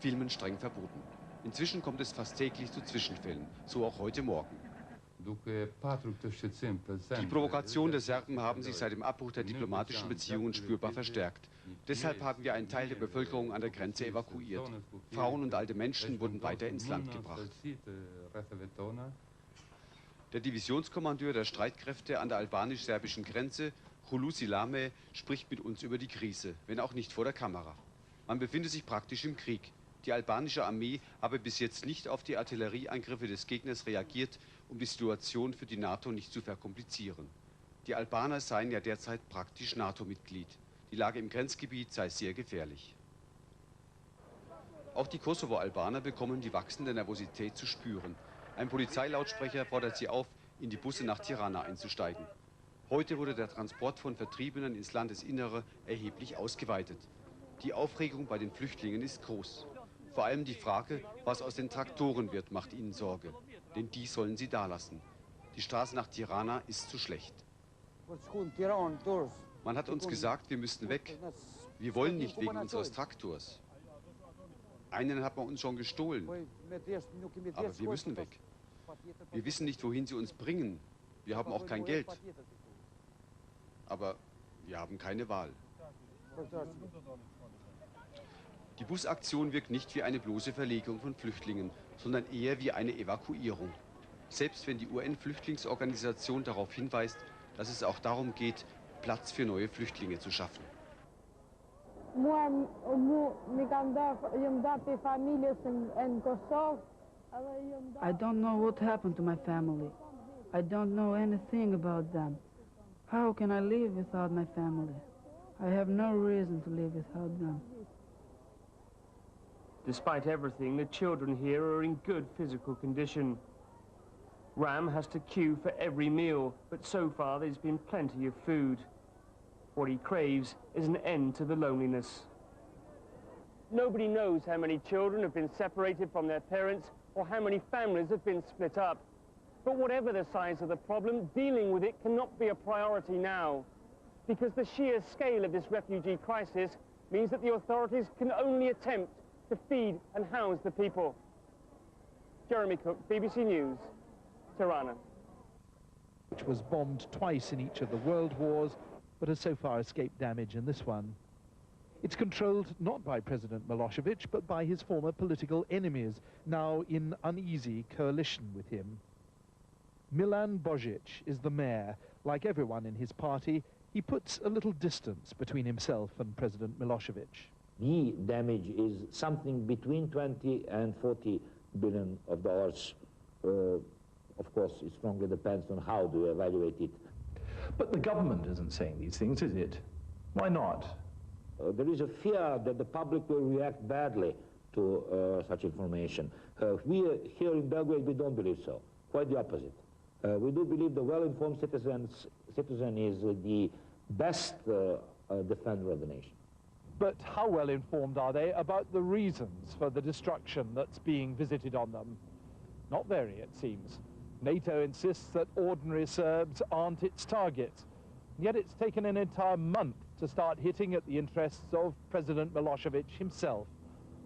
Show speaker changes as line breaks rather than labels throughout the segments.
Filmen streng verboten. Inzwischen kommt es fast täglich zu Zwischenfällen, so auch heute Morgen. Die Provokationen der Serben haben sich seit dem Abbruch der diplomatischen Beziehungen spürbar verstärkt. Deshalb haben wir einen Teil der Bevölkerung an der Grenze evakuiert. Frauen und alte Menschen wurden weiter ins Land gebracht. Der Divisionskommandeur der Streitkräfte an der albanisch-serbischen Grenze, Hulusi Lame, spricht mit uns über die Krise, wenn auch nicht vor der Kamera. Man befindet sich praktisch im Krieg. Die albanische Armee habe bis jetzt nicht auf die Artillerieangriffe des Gegners reagiert, um die Situation für die NATO nicht zu verkomplizieren. Die Albaner seien ja derzeit praktisch NATO-Mitglied. Die Lage im Grenzgebiet sei sehr gefährlich. Auch die Kosovo-Albaner bekommen die wachsende Nervosität zu spüren. Ein Polizeilautsprecher fordert sie auf, in die Busse nach Tirana einzusteigen. Heute wurde der Transport von Vertriebenen ins Landesinnere erheblich ausgeweitet. Die Aufregung bei den Flüchtlingen ist groß. Vor allem die Frage, was aus den Traktoren wird, macht ihnen Sorge. Denn die sollen sie dalassen. Die Straße nach Tirana ist zu schlecht. Man hat uns gesagt, wir müssten weg. Wir wollen nicht wegen unseres Traktors. Einen hat man uns schon gestohlen. Aber wir müssen weg. Wir wissen nicht, wohin sie uns bringen. Wir haben auch kein Geld. Aber wir haben keine Wahl. Die Busaktion wirkt nicht wie eine bloße Verlegung von Flüchtlingen, sondern eher wie eine Evakuierung. Selbst wenn die UN-Flüchtlingsorganisation darauf hinweist, dass es auch darum geht, Platz für neue Flüchtlinge zu schaffen.
I don't know what happened to my family. I don't know anything about them. How can I live without my family? I have no reason to live without them.
Despite everything, the children here are in good physical condition. Ram has to queue for every meal, but so far there's been plenty of food. What he craves is an end to the loneliness. Nobody knows how many children have been separated from their parents or how many families have been split up. But whatever the size of the problem, dealing with it cannot be a priority now, because the sheer scale of this refugee crisis means that the authorities can only attempt to feed and house the people. Jeremy Cook, BBC News, Tirana.
Which was bombed twice in each of the world wars, but has so far escaped damage in this one. It's controlled not by President Milosevic, but by his former political enemies, now in uneasy coalition with him. Milan Božić is the mayor. Like everyone in his party, he puts a little distance between himself and President Milosevic.
The damage is something between 20 and 40 billion of dollars. Of course, it strongly depends on how to evaluate it.
But the government isn't saying these things, is it? Why not?
There is a fear that the public will react badly to such information. We here in Belgrade, we don't believe so. Quite the opposite. We do believe the well-informed citizen is the best defender of the nation.
But how well informed are they about the reasons for the destruction that's being visited on them? Not very, it seems. NATO insists that ordinary Serbs aren't its target. Yet it's taken an entire month to start hitting at the interests of President Milosevic himself,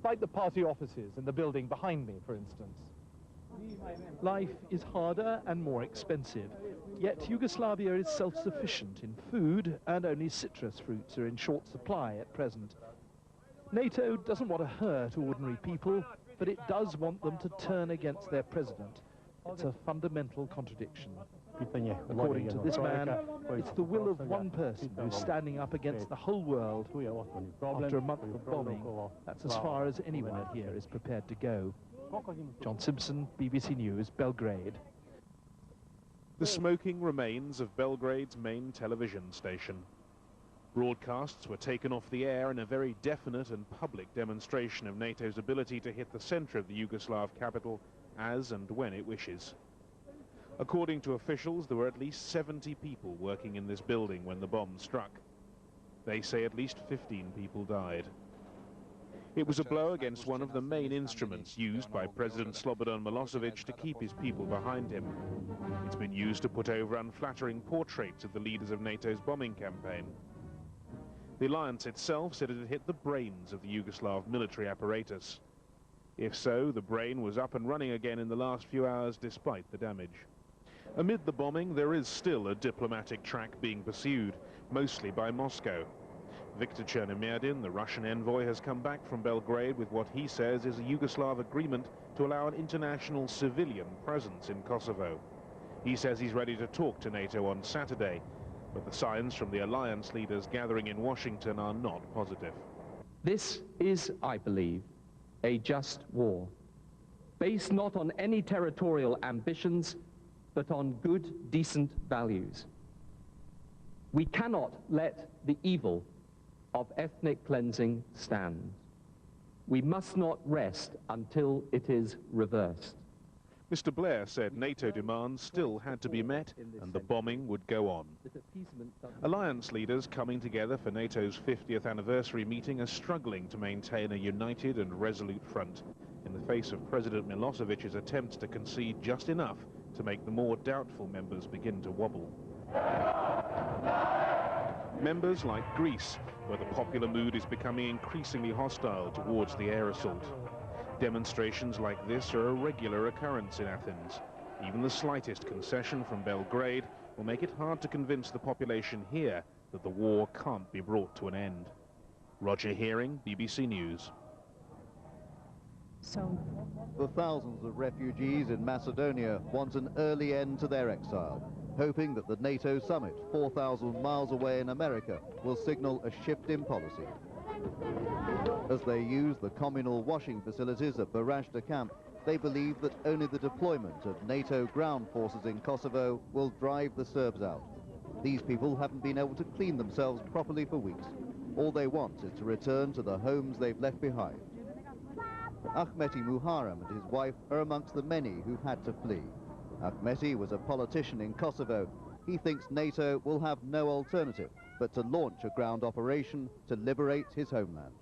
like the party offices in the building behind me, for instance. Life is harder and more expensive, yet Yugoslavia is self-sufficient in food, and only citrus fruits are in short supply at present. NATO doesn't want to hurt ordinary people, but it does want them to turn against their president. It's a fundamental contradiction. According to this man, it's the will of one person who's standing up against the whole world. After a month of bombing, that's as far as anyone here is prepared to go. John Simpson, BBC News, Belgrade.
The smoking remains of Belgrade's main television station. Broadcasts were taken off the air in a very definite and public demonstration of NATO's ability to hit the center of the Yugoslav capital as and when it wishes. According to officials, there were at least 70 people working in this building when the bomb struck. They say at least 15 people died. It was a blow against one of the main instruments used by President Slobodan Milosevic to keep his people behind him. It's been used to put over unflattering portraits of the leaders of NATO's bombing campaign. The alliance itself said it had hit the brains of the Yugoslav military apparatus. If so, the brain was up and running again in the last few hours despite the damage. Amid the bombing, there is still a diplomatic track being pursued, mostly by Moscow. Viktor Chernomyrdin, the Russian envoy, has come back from Belgrade with what he says is a Yugoslav agreement to allow an international civilian presence in Kosovo. He says he's ready to talk to NATO on Saturday, but the signs from the alliance leaders gathering in Washington are not positive.
This is, I believe, a just war, based not on any territorial ambitions, but on good, decent values. We cannot let the evil of ethnic cleansing stand. We must not rest until it is reversed.
Mr. Blair said NATO demands still had to be met and the bombing would go on. Alliance leaders coming together for NATO's 50th anniversary meeting are struggling to maintain a united and resolute front in the face of President Milosevic's attempts to concede just enough to make the more doubtful members begin to wobble. Members like Greece, where the popular mood is becoming increasingly hostile towards the air assault. Demonstrations like this are a regular occurrence in Athens. Even the slightest concession from Belgrade will make it hard to convince the population here that the war can't be brought to an end. Roger Hearing, BBC News.
The thousands of refugees in Macedonia want an early end to their exile, hoping that the NATO summit 4,000 miles away in America will signal a shift in policy. As they use the communal washing facilities at Barajda camp, they believe that only the deployment of NATO ground forces in Kosovo will drive the Serbs out. These people haven't been able to clean themselves properly for weeks. All they want is to return to the homes they've left behind. Ahmeti Muharrem and his wife are amongst the many who've had to flee. Ahmeti was a politician in Kosovo. He thinks NATO will have no alternative but to launch a ground operation to liberate his homeland.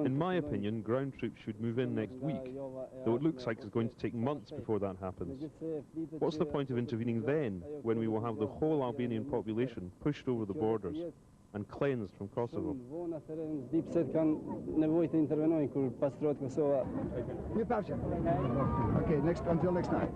In my opinion, ground troops should move in next week, though it looks like it's going to take months before that happens. What's the point of intervening then, when we will have the whole Albanian population pushed over the borders and cleansed from Kosovo?
Okay, until next time.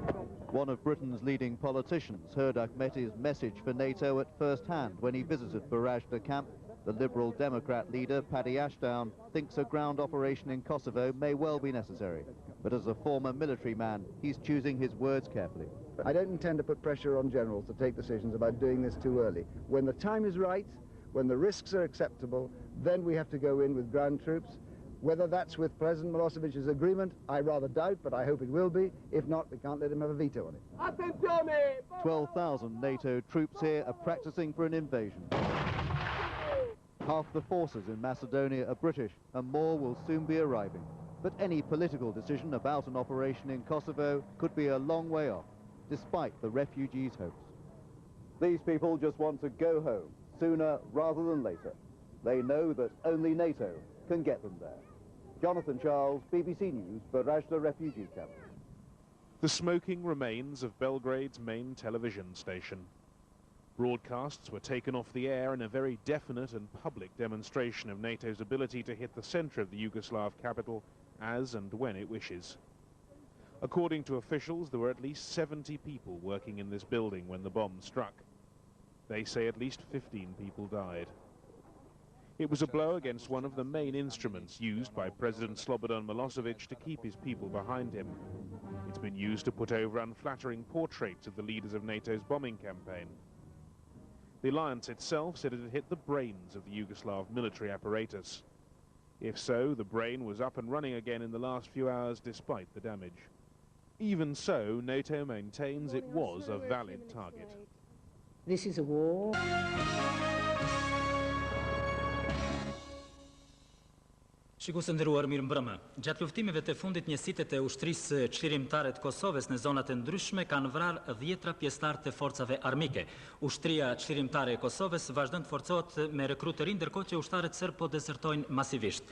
One of Britain's leading politicians heard Ahmeti's message for NATO at first hand when he visited Barajda camp. The Liberal Democrat leader, Paddy Ashdown, thinks a ground operation in Kosovo may well be necessary. But as a former military man, he's choosing his words carefully.
I don't intend to put pressure on generals to take decisions about doing this too early. When the time is right, when the risks are acceptable, then we have to go in with ground troops. Whether that's with President Milosevic's agreement, I rather doubt, but I hope it will be. If not, we can't let him have a veto on it.
12,000 NATO troops here are practicing for an invasion. Half the forces in Macedonia are British, and more will soon be arriving. But any political decision about an operation in Kosovo could be a long way off, despite the refugees' hopes. These people just want to go home, sooner rather than later. They know that only NATO can get them there. Jonathan Charles, BBC News, Barajda refugee camp.
The smoking remains of Belgrade's main television station. Broadcasts were taken off the air in a very definite and public demonstration of NATO's ability to hit the center of the Yugoslav capital as and when it wishes. According to officials, there were at least 70 people working in this building when the bomb struck. They say at least 15 people died. It was a blow against one of the main instruments used by President Slobodan Milosevic to keep his people behind him. It's been used to put over unflattering portraits of the leaders of NATO's bombing campaign. The alliance itself said it had hit the brains of the Yugoslav military apparatus. If so, the brain was up and running again in the last few hours despite the damage. Even so, NATO maintains it was a valid target.
This is a war.
Shikues nderuar, mirëmbrëma. Gjatë luftimeve të fundit, njësitet e ushtrisë çlirimtare të Kosovës në zonat e ndryshme kanë vrarë 10 pjesëtar të forcave armike. Ushtria çlirimtare e Kosovës vazhdon të forcohet me rekrutëri, ndërkohë që ushtarët serb po dezertojnë masivisht.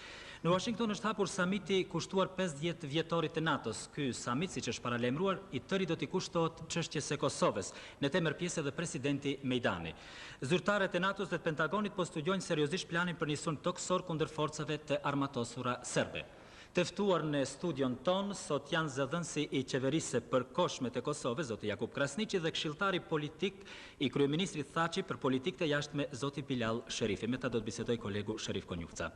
Në Washington është hapur samiti kushtuar 50 vjetorit të NATO-s. Ky samit, siç është paralajmëruar, i tëri do t'i kushtohet çështjes së Kosovës. Në të merr pjesë edhe presidenti Mejdani. Zyrtarët e NATO-s dhe të Pentagonit po studiojnë seriozisht planin për një sulm toksor kundër forcave të armatosura serbe. Të ftuar në studion ton, sot janë zëdhënësi i qeverisë së përkohshme të Kosovës, zoti Jakub Krasniqi, dhe këshilltari politik i kryeministrit Thaçi për politikë të jashtme, zoti Bilal Sherifi. Me ta do të bisedoj kolegu Sherif Konjufca.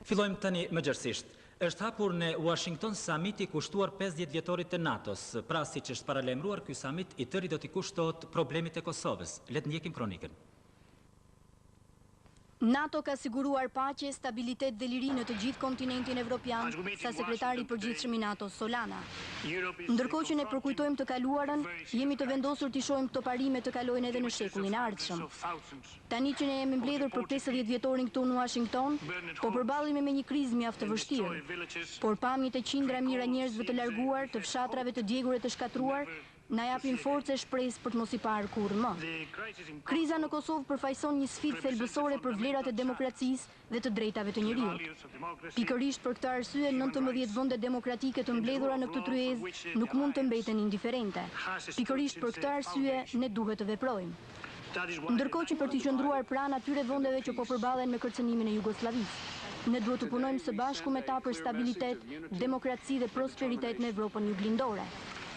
Fillojmë tani më gjërësisht. Është hapur në Washington samiti kushtuar 50 vjetorit të NATO-s. Pra, siç është paralajmëruar, ky samit i tëri do t'i kushtohet problemit të Kosovës. Le të ndjekim kronikën.
NATO ka siguruar paqe, stabilitet dhe liri në të gjithë kontinentin evropian, sa sekretari i përgjithshëm i NATO Solana. Ndërkohë që ne përkujtojmë të kaluarën, jemi të vendosur t'i shohim këto parime të kalojnë edhe në shekullin e ardhshëm. Tani që ne jemi mbledhur për 50 vjetorin këtu në Washington, po përballemi me një krizë mjaft të vështirë. Por pamjet e qindra mijëra njerëzve të larguar, të fshatrave të djegur e të shkatruar, na japin forcë e shpresë për të mos i parë kurrë më. Kriza në Kosovë përfaqëson një sfidë thelbësore për vlerat e demokracisë dhe të drejtave të njerëzit. Pikërisht për këtë arsye, 19 vende demokratike të mbledhura në këtë tryezë nuk mund të mbeten indiferente. Pikërisht për këtë arsye, ne duhet të veprojmë. Ndërkohë që për të qëndruar pranë atyre vendeve që po përballen me kërcënimin e Jugosllavisë, ne duhet të punojmë së bashku me ta për stabilitet, demokraci dhe prosperitet në Evropën juglindore.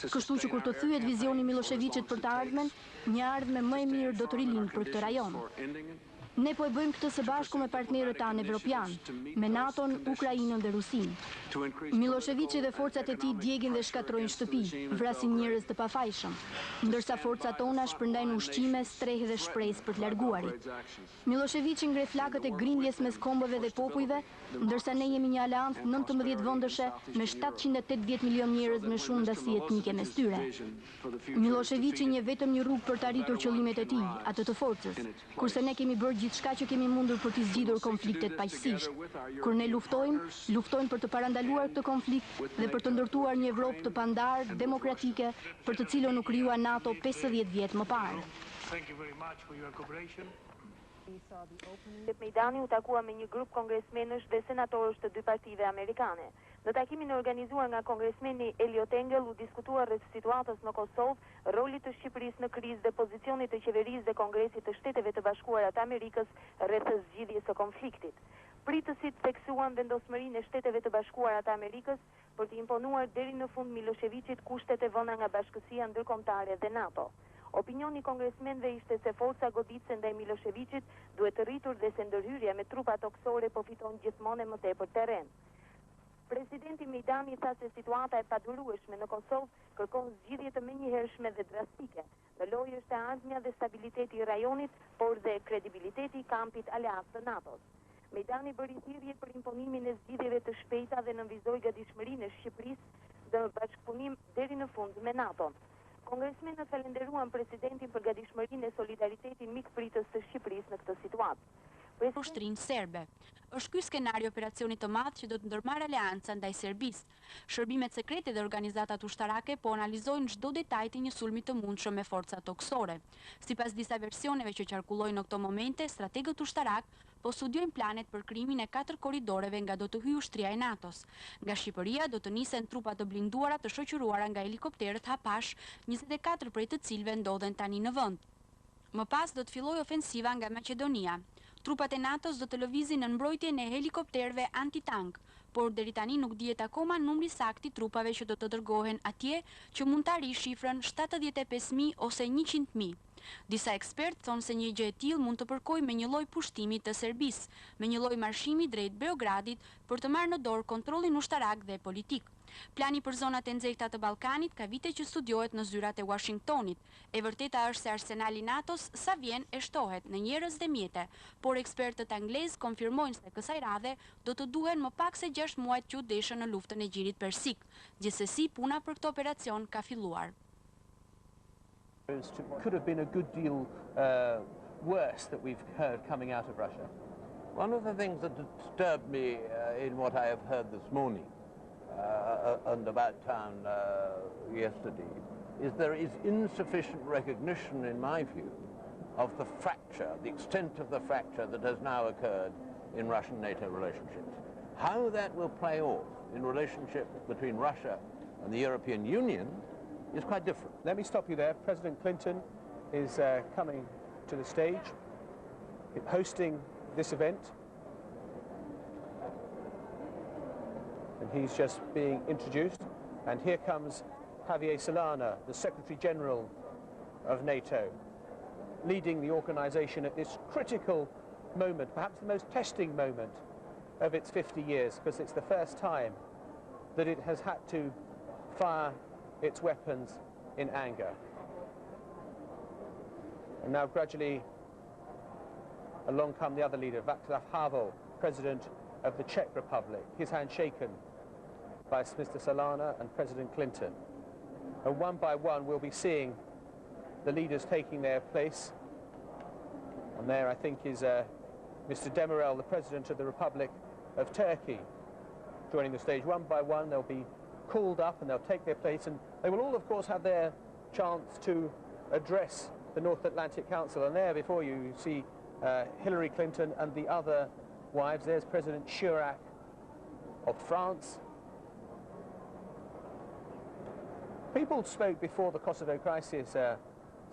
Kështu që kur të thyet vizioni Miloševićit për të ardhmen, një ardhme më e mirë do të rilindë për këtë rajon. Ne po e bëjmë këtë së bashku me partnerët tanë evropian, me NATO-n, Ukrainën dhe Rusinë. Miloševići dhe forcat e tij djegin dhe shkatrojnë shtëpi, vrasin njerëz të pafajshëm, ndërsa forcat tona shpërndajnë ushqime, strehë dhe shpresë për të larguarit. Miloševići ngre flakët e grindjes mes kombëve dhe popujve, ndërsa ne jemi një aleancë 19 vendëshe me 780 milion njerëz me shumë ndasi etnike mes tyre. Miloševići një vetëm një rrugë për të arritur qëllimet e tij, atë të forcës, kurse ne kemi bërë gjithçka që kemi mundur për të zgjidhur konfliktet paqësisht. Kur ne luftojmë për të parandaluar këtë konflikt dhe për të ndërtuar një Evropë të pandarë, demokratike, për të cilën u krijua NATO 50 vjet më parë.
Mejdani u takua me një grup kongresmenësh dhe senatorësh të dy partive amerikane. Në takimin e organizuar nga kongresmeni Eliot Engel u diskutuar rreth situatës në Kosovë, rolit të Shqipërisë në krizë dhe pozicionit të qeverisë dhe Kongresit të Shteteve të Bashkuara të Amerikës rreth zgjidhjes së konfliktit. Pritësit theksuan vendosmërinë e Shteteve të Bashkuara të Amerikës për të imponuar deri në fund Miloševićit kushtet e vëna nga Bashkësia Ndërkombëtare dhe NATO. Opinioni kongresmenëve ishte se forca goditëse ndaj Miloševićit duhet të rritur dhe se ndërhyrja me trupa toksore po fiton gjithmonë më tepër terren. Presidenti Mejdani tha se situata e padurueshme në Kosovë kërkon zgjidhje të menjëhershme dhe drastike. Në lojë është e ardhmja dhe stabiliteti i rajonit, por dhe kredibiliteti i kampit aleat të NATO-s. Mejdani bëri thirrje për imponimin e zgjidhjeve të shpejta dhe nënvizoi gatishmërinë e Shqipërisë në bashkëpunim deri në fund me NATO-n. Kongresmenët falenderuan presidentin për gatishmërinë e solidaritetit mikpritës të Shqipërisë në këtë situatë.
Ushtrinë serbe. Është ky skenari operacionit të madh që do të ndërmarrë aleanca ndaj Serbisë. Shërbimet sekrete dhe organizatat ushtarake po analizojnë çdo detaj të një sulmi të mundshëm me forca toksore. Sipas disa versioneve që qarkullojnë në këto momente, strategët ushtarak po studiojnë planet për krijimin e 4 korridoreve nga do të hyjë ushtria e NATO-s. Nga Shqipëria do të nisen trupa të blinduara të shoqëruara nga helikopterët Hapash, 24 prej të cilëve ndodhen tani në vend. Më pas do të fillojë ofensiva nga Maqedonia. Trupat e NATO-s do të lëvizin në mbrojtjen e helikopterëve antitank, por deri tani nuk dihet akoma numri saktë i trupave që do të dërgohen atje, që mund të arrijë shifrën 75.000 ose 100.000. Disa ekspertë thonë se një gjë e tillë mund të përkojë me një lloj pushtimi të Serbisë, me një lloj marshimi drejt Beogradit për të marrë në dorë kontrollin ushtarak dhe politik. Plani për zonat e nxehta të Ballkanit ka vite që studiohet në zyrat e Washingtonit. E vërteta është se arsenali NATO-s sa vjen e shtohet në njerëz dhe mjete, por ekspertët anglezë konfirmojnë se kësaj radhe do të duhen më pak se 6 muaj që u deshën në luftën e Gjirit Persik. Gjithsesi, puna për këtë operacion ka filluar.
Could have been a good deal worse that we've heard coming out of Russia.
One of the things that disturbed me in what I have heard this morning and about town yesterday is there is insufficient recognition, in my view, of the fracture, the extent of the fracture that has now occurred in Russian-NATO relationships. How that will play off in relationship between Russia and the European Union is quite different.
Let me stop you there. President Clinton is coming to the stage, hosting this event. And he's just being introduced. And here comes Javier Solana, the Secretary General of NATO, leading the organization at this critical moment, perhaps the most testing moment of its 50 years, because it's the first time that it has had to fire its weapons in anger. And now gradually along come the other leader, Václav Havel, President of the Czech Republic, his hand shaken by Mr. Solana and President Clinton. And one by one we'll be seeing the leaders taking their place. And there I think is Mr. Demirel, the President of the Republic of Turkey, joining the stage. One by one they'll be called up and they'll take their place, and they will all of course have their chance to address the North Atlantic Council. And there before you see Hillary Clinton and the other wives. There's President Chirac of France. People spoke before the Kosovo crisis, Sir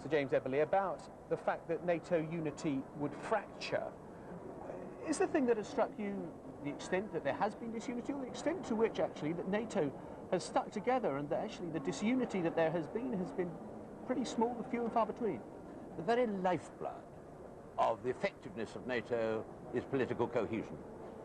James Eberly, about the fact that NATO unity would fracture. Is the thing that has struck you the extent that there has been disunity, or the extent to which actually that NATO has stuck together, and that actually the disunity that there has been pretty small, few and far between?
The very lifeblood of the effectiveness of NATO is political cohesion.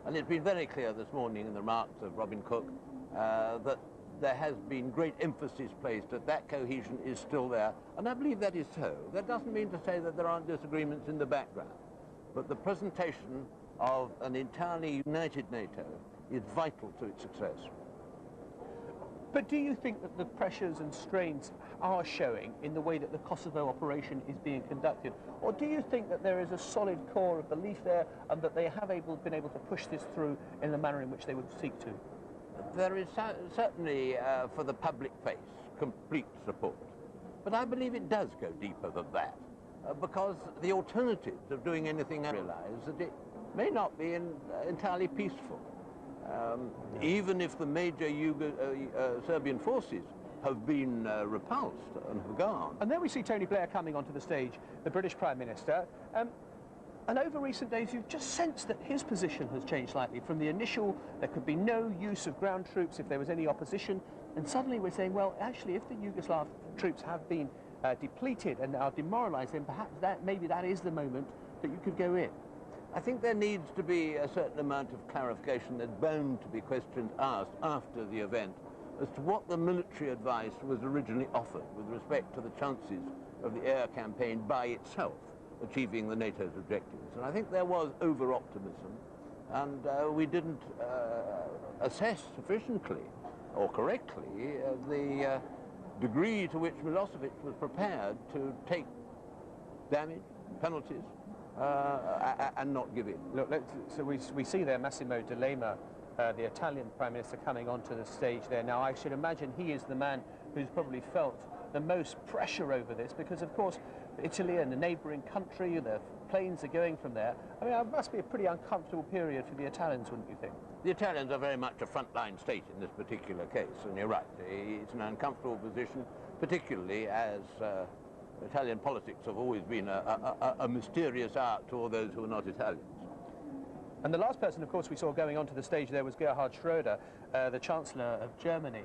And it's been very clear this morning in the remarks of Robin Cook that there has been great emphasis placed that cohesion is still there, and I believe that is so. That doesn't mean to say that there aren't disagreements in the background, but the presentation of an entirely united NATO is vital to its success.
But do you think that the pressures and strains are showing in the way that the Kosovo operation is being conducted? Or do you think that there is a solid core of belief there, and that they have been able to push this through in the manner in which they would seek to?
There is certainly, for the public face, complete support. But I believe it does go deeper than that, because the alternatives of doing anything else realize that it may not be entirely peaceful. Even if the major Serbian forces have been repulsed and have gone.
And then we see Tony Blair coming onto the stage, the British Prime Minister. And over recent days, you've just sensed that his position has changed slightly. From the initial, there could be no use of ground troops if there was any opposition. And suddenly we're saying, well, actually, if the Yugoslav troops have been depleted and are demoralized, then perhaps maybe that is the moment that you could go in.
I think there needs to be a certain amount of clarification. There's bound to be questions asked after the event as to what the military advice was originally offered with respect to the chances of the air campaign by itself achieving the NATO's objectives. And I think there was over-optimism, and we didn't assess sufficiently or correctly the degree to which Milosevic was prepared to take damage, penalties, and not give in.
Look, so we see there Massimo D'Alema, the Italian Prime Minister, coming onto the stage there. Now, I should imagine he is the man who's probably felt the most pressure over this, because, of course, Italy and the neighbouring country, the planes are going from there. I mean, it must be a pretty uncomfortable period for the Italians, wouldn't you think?
The Italians are very much a frontline state in this particular case, and you're right. It's an uncomfortable position, particularly as Italian politics have always been a mysterious art to all those who are not Italians.
And the last person, of course, we saw going onto the stage there was Gerhard Schröder, the Chancellor of Germany.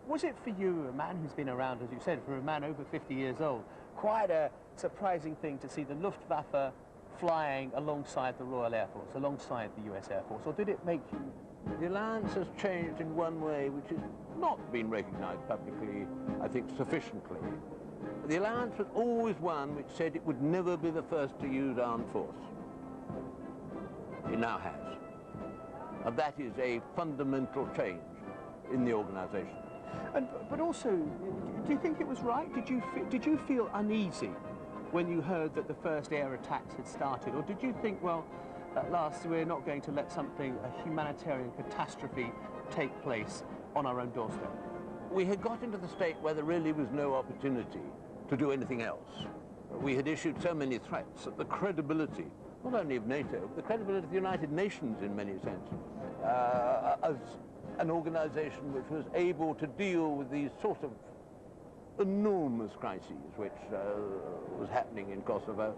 Was it for you, a man who's been around, as you said, for a man over 50 years old, quite a surprising thing to see the Luftwaffe flying alongside the Royal Air Force, alongside the US Air Force, or did it make you...
The alliance has changed in one way which has not been recognised publicly, I think, sufficiently. The alliance was always one which said it would never be the first to use armed force. It now has. And that is a fundamental change in the organisation.
But also, do you think it was right? Did you feel uneasy when you heard that the first air attacks had started? Or did you think, well, at last we're not going to let a humanitarian catastrophe take place on our own doorstep?
We had got into the state where there really was no opportunity to do anything else. We had issued so many threats that the credibility not only of NATO, but the credibility of the United Nations in many senses, as an organization which was able to deal with these sort of enormous crises which was happening in Kosovo.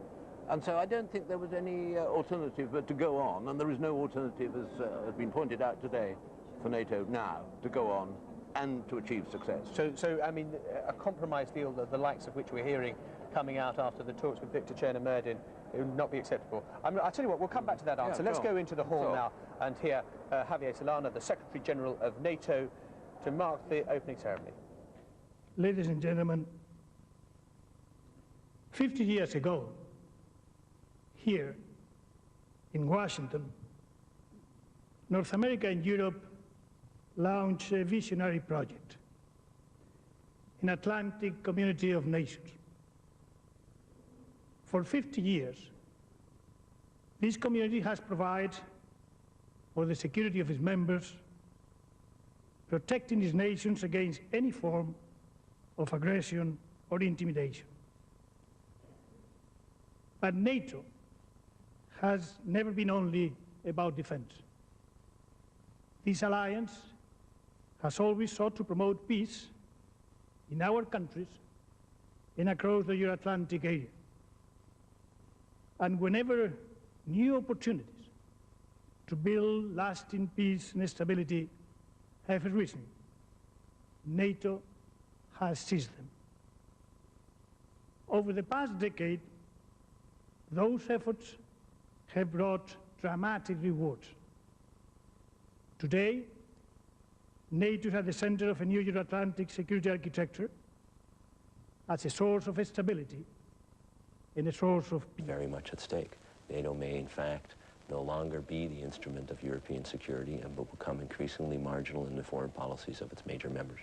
And so I don't think there was any alternative but to go on, and there is no alternative, as has been pointed out today, for NATO now to go on and to achieve success.
So I mean, a compromise deal, the likes of which we're hearing coming out after the talks with Viktor Chernomyrdin, it would not be acceptable. I'll tell you what, we'll come back to that answer. Let's go into the hall now and hear Javier Solana, the Secretary General of NATO, to mark the opening ceremony.
Ladies and gentlemen, 50 years ago, here in Washington, North America and Europe launched a visionary project, an Atlantic community of nations. For 50 years, this community has provided for the security of its members, protecting its nations against any form of aggression or intimidation. But NATO has never been only about defense. This alliance has always sought to promote peace in our countries and across the Euro-Atlantic area. And whenever new opportunities to build lasting peace and stability have arisen, NATO has seized them. Over the past decade, those efforts have brought dramatic rewards. Today, NATO is at the center of a new Euro-Atlantic security architecture as a source of stability and a source of peace.
Very much at stake. NATO may, in fact, no longer be the instrument of European security and will become increasingly marginal in the foreign policies of its major members.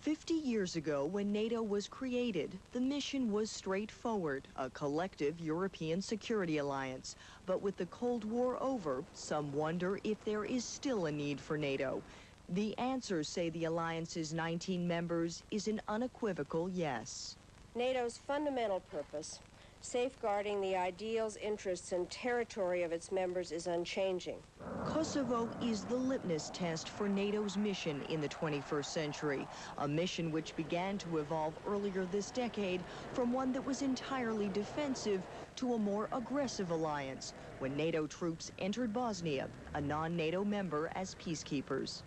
50 years ago, when NATO was created, the mission was straightforward, a collective European security alliance. But with the Cold War over, some wonder if there is still a need for NATO. The answers, say the alliance's 19 members, is an unequivocal yes.
NATO's fundamental purpose, safeguarding the ideals, interests, and territory of its members, is unchanging.
Kosovo is the litmus test for NATO's mission in the 21st century, a mission which began to evolve earlier this decade from one that was entirely defensive to a more aggressive alliance when NATO troops entered Bosnia, a non-NATO member, as peacekeepers.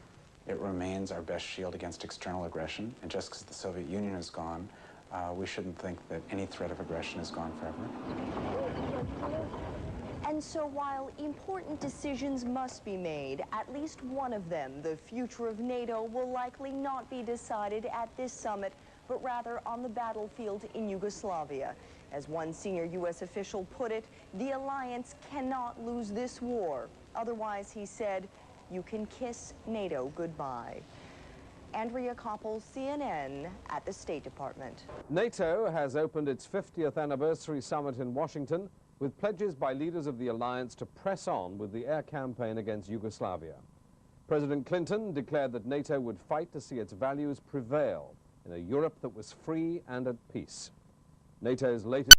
It remains our best shield against external aggression, and just because the Soviet Union is gone, we shouldn't think that any threat of aggression is gone forever.
And so while important decisions must be made, at least one of them, the future of NATO, will likely not be decided at this summit, but rather on the battlefield in Yugoslavia. As one senior U.S. official put it, the alliance cannot lose this war. Otherwise, he said, you can kiss NATO goodbye. Andrea Koppel, CNN, at the State Department.
NATO has opened its 50th anniversary summit in Washington with pledges by leaders of the alliance to press on with the air campaign against Yugoslavia. President Clinton declared that NATO would fight to see its values prevail in a Europe that was free and at peace. NATO's latest